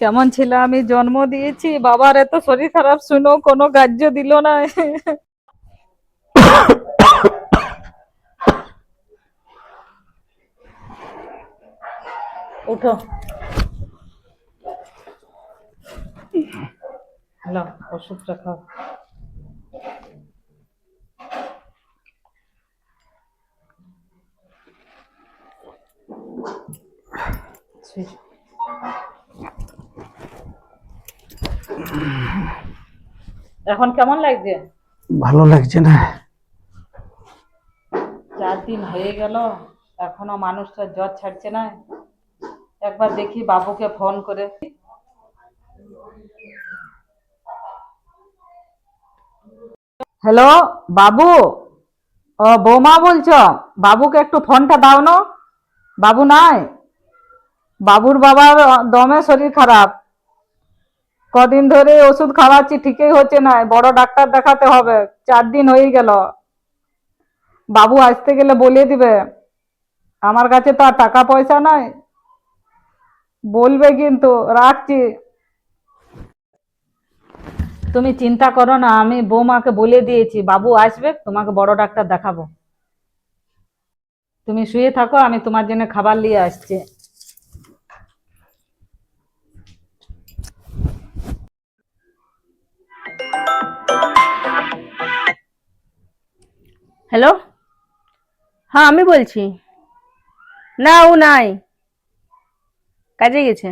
কেমন ছিল আমি জন্ম দিয়েছি, বাবার এত শরীর খারাপ শুনো কোনো গ্রাহ্য দিল না। উঠো, নাও ওষুধটা খাও। এখন কেমন লাগছে? ভালো লাগছে না। 4 দিন হয়ে গেল, এখনো মানুষটা জ্বর ছাড়ছে না। একবার দেখি বাবুকে ফোন করে। হ্যালো বাবু, ও বৌমা বলছো? বাবুকে একটু ফোনটা দাও না। বাবু নাই, বাবুর বাবার দমে শরীর খারাপ। কদিন ধরে ওষুধ খাওয়াচ্ছি, ঠিকই হচ্ছে না, বড় ডাক্তার দেখাতে হবে। 4 দিন হয়ে গেল। বাবু আসতে গেলে বলে দিবে। আমার কাছে তো আর টাকা পয়সা নাই, বলবে কিন্তু। রাখছি। তুমি চিন্তা করো না, আমি বৌমাকে বলে দিয়েছি বাবু আসবে, তোমাকে বড় ডাক্তার দেখাবো। তুমি শুয়ে থাকো, আমি তোমার জন্য খাবার নিয়ে আসছি। হ্যালো, হ্যাঁ আমি বলছি। না ও নাই, কাজে গেছে।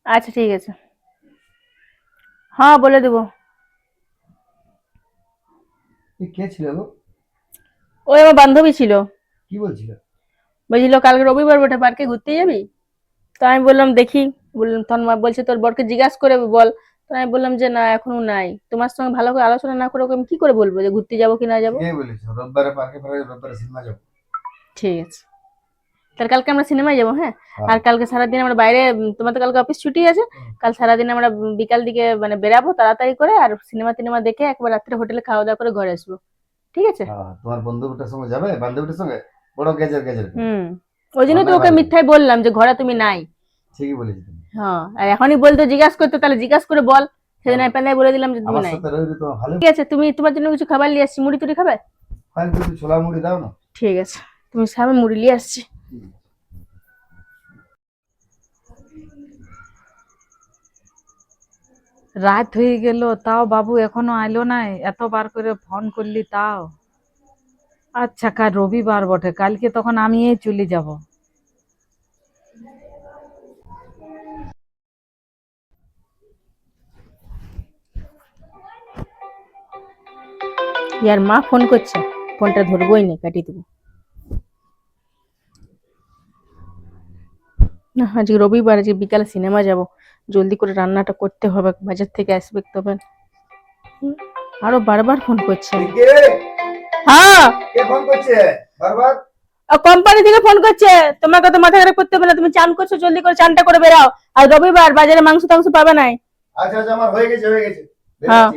আচ্ছা ঠিক আছে, হ্যাঁ বলে দেবো। কে ছিল গো? ওই আমার বান্ধবী ছিল, কি বলছিল? বলছিল কালকে রবিবার বটে, পার্কে ঘুরতে যাবি? তো আমি বললাম দেখি, বললাম তখন মা বলছে তোর বরকে জিজ্ঞাসা করে বল। তো আমি বললাম যে না এখনো নাই, তোমার সঙ্গে ভালো করে আলোচনা না করে ওকে আমি কি করে বলবো যে ঘুরতে যাবো কি না যাবো। কে বলেছে রোববারে পার্কে পার্কে রোববারে সিনেমা যাবো? ঠিক আছে, তাহলে কালকে আমরা সিনেমায় যাবো। হ্যাঁ, আর কালকে সারাদিন আমরা বাইরে, তোমাদের কালকে অফিস ছুটি আছে, কাল সারাদিন আমরা বিকাল দিকে মানে বেরাবো তাড়াতাড়ি করে, আর সিনেমা টিনেমা দেখে একবার রাত্রে হোটেলে খাওয়া দাওয়া করে ঘরে আসবো। ঠিক আছে? তোমার বন্ধুটার সঙ্গে যাবে? বান্ধবীটার সঙ্গে? বড় গেজের গেজের করে। ওই জন্য তো ওকে মিথ্যাই বললাম যে ঘরে তুমি নাই। ঠিকই বলেছি তুমি। হ্যাঁ, আর এখনই বলতো জিজ্ঞাসা করতে, তাহলে জিজ্ঞাসা করে বল। সেদিন আমি প্যান্ডাই বলে দিলাম যে তুমি আমার নাই। সাথে রইবি তোমার ভালো। ঠিক আছে, তুমি তোমার জন্য কিছু খাবার নিয়ে আসছি, মুড়ি টুড়ি খাবে? ফাইন, কিছু ছোলা মুড়ি দাও না। ঠিক আছে, তুমি সামনে মুড়ি নিয়ে আসছি। রাত হয়ে গেল, তাও বাবু এখনো আইলো নাই। এতবার করে ফোন করলি তাও। আচ্ছা, কাল রবিবার বটে, কালকে তখন আমি চলে যাব। ইয়ার মা ফোন করছে, ফোনটা ধরবোই না, কাটিয়ে দেবো। না আজকে রবিবার, আজকে বিকালে সিনেমা যাব, জলদি করে রান্নাটা করতে হবে, বাজার থেকে আসবে তবে। আরো বারবার ফোন করছে। হ্যাঁ, কে ফোন করছে বারবার? কোম্পানি থেকে ফোন করছে। তোমাকে তো মাথা খারাপ করতে হবে না, তুমি চান করছো, জলদি করে চানটা করে বেরাও। আর রবিবার বাজারে মাংস টাংস পাবে নাই। আচ্ছা আচ্ছা, আমার হয়ে গেছে হয়ে গেছে। হ্যাঁ,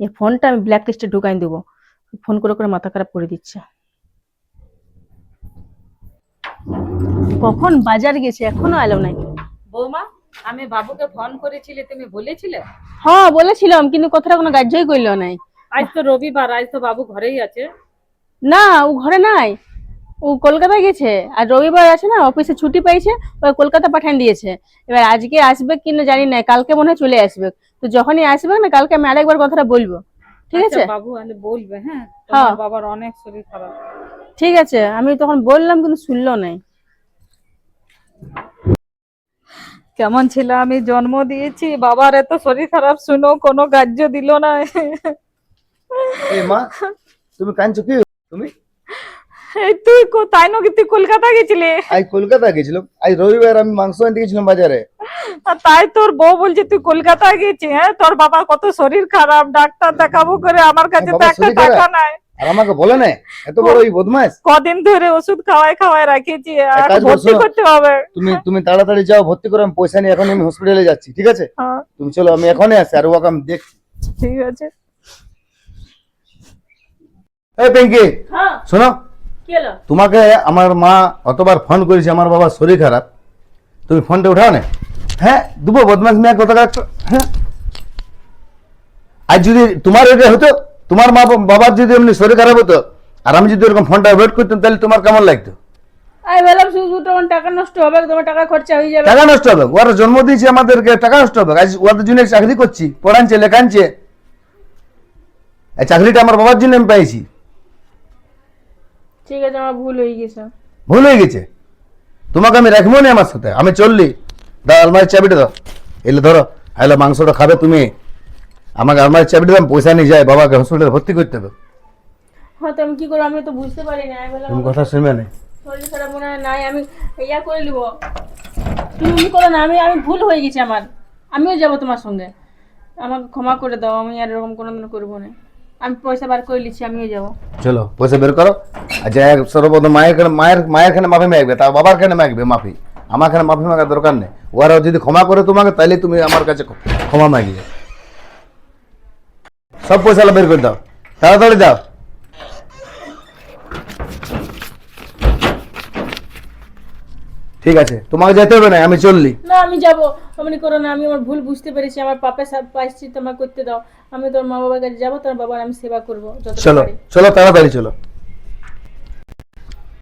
এই ফোনটা আমি ব্ল্যাক লিস্টে ঢুকাই দেবো। ফোন করে করে মাথা খারাপ করে দিচ্ছে। কখন বাজার গেছে এখনো এলো নাই। বৌমা, আমি বাবুকে ফোন করেছিলে, তুমি বলেছিলে? হ্যাঁ বলেছিলাম, কিন্তু কথাটা কোনো গ্রাহ্যই করলো নাই। আজ তো রবিবার, আজ তো বাবু ঘরেই আছে। না ও ঘরে নাই, ও কলকাতায় গেছে। আর রবিবার আছে না, অফিসে ছুটি পাইছে, ও কলকাতা পাঠান দিয়েছে। এবার আজকে আসবে কিনা জানি না, কালকে মনে হয় চলে আসবে। তো যখনই আসবে না, কালকে আমি আরেকবার কথাটা বলবো। ঠিক আচ্ছা, আছে? বাবু আলে বলবে। হ্যাঁ, হ্যাঁ তোমার বাবার অনেক শরীর খারাপ। ঠিক আছে, আমি তখন বললাম কিন্তু শুনলো নাই। কেমন ছিল আমি জন্ম দিয়েছি, বাবার এত শরীর খারাপ শুনো কোনো গ্রাহ্য দিল না। এই মা, তুমি কাঁদছো কি? তুমি এই তুই তাই নাকি তুই কলকাতা গেছিলি? আজ কলকাতা গেছিলাম, আজ রবিবার আমি মাংস আনতে গেছিলাম বাজারে। আর তাই তোর বউ বলছে তুই কলকাতা গেছিস। হ্যাঁ, তোর বাবার কত শরীর খারাপ, ডাক্তার দেখাবো করে, আমার কাছে তো বাবার একটা শরীর টাকা খারাপ নাই। আর আমাকে বলে না? এত বড় এই বদমাশ। কদিন ধরে ওষুধ খাওয়াই খাওয়াই রাখেছি, আর কাজ ভর্তি করছো? করতে হবে। তুমি তুমি তাড়াতাড়ি যাও, ভর্তি করো। আমি পয়সা নিয়ে এখন আমি হসপিটালে যাচ্ছি, ঠিক আছে? হ্যাঁ, তুমি চলো, আমি এখনই আসি, আর ওকে আমি দেখছি। ঠিক আছে। এই পিঙ্কি, হ্যাঁ, শোনো, কি হলো? তোমাকে আমার মা অতবার ফোন করেছে, আমার বাবার শরীর খারাপ। তো তুমি ফোনটা উঠাও না। হ্যাঁ দুবো বদমাস মেয়ে কথা হ্যাঁ। আজ যদি তোমার এটা হতো, তোমার মা বাবার যদি এমনি শরীর খারাপ হতো, আর আমি যদি এরকম ফোনটা ওয়েট করতাম, তাহলে তোমার কেমন লাগতো? আমি বললাম শুধু তোমার টাকা নষ্ট হবে, তোমার টাকা খরচা হয়ে যাবে। টাকা নষ্ট হবে? ওরা জন্ম দিয়েছে আমাদেরকে, টাকা নষ্ট হবে? আজ ওদের জন্য চাকরি করছি, পড়ানছে লেখানছে, এই চাকরিটা আমার বাবার জন্য আমি পাইছি। ঠিক আছে, আমার ভুল হয়ে গেছে। ভুল হয়ে গেছে? তোমাকে আমি রাখবো না আমার সাথে, আমি চললি। দাও আলমারির চাবিটা দাও, এলে ধরো, আইলে মাংসটা খাবে তুমি, আমাকে আলমারির চাবিটা দাও, পয়সা নিয়ে যায়, বাবাকে হসপিটালে ভর্তি করতে হবে। হ্যাঁ, তো আমি কি করবো, আমি তো বুঝতে পারি না। আমি বললাম তুমি কথা শুনবে না। শরীর খারাপ মনে হয় নাই, আমি ইয়া করে নিব। তুমি করো না, আমি আমি ভুল হয়ে গেছে আমার। আমিও যাব তোমার সঙ্গে, আমাকে ক্ষমা করে দাও, আমি আর এরকম কোনোদিন করবো না। আমি পয়সা বার করে নিচ্ছি, আমিও যাবো। চলো পয়সা বের করো। আচ্ছা সর্বপ্রথম মায়ের খানে মাফি মাগবে, তা বাবার খানে মাগবে মাফি, আমার খানে মাফি মাগার দরকার নেই। ওরা যদি ক্ষমা করে তোমাকে, তাহলে তুমি আমার কাছে ক্ষমা মাগিবে। সব পয়সা বের করে দাও, তাড়াতাড়ি দাও। ঠিক আছে, তোমাকে যেতে হবে না, আমি চললি। না, আমি যাবো, এমনি করো না। আমি আমার ভুল বুঝতে পেরেছি, আমার পাপে পাইছি, তোমার করতে দাও। আমি তোর মা বাবার কাছে যাবো, তোর বাবার আমি সেবা করবো যতটা চলো পারি। চলো তাড়াতাড়ি চলো।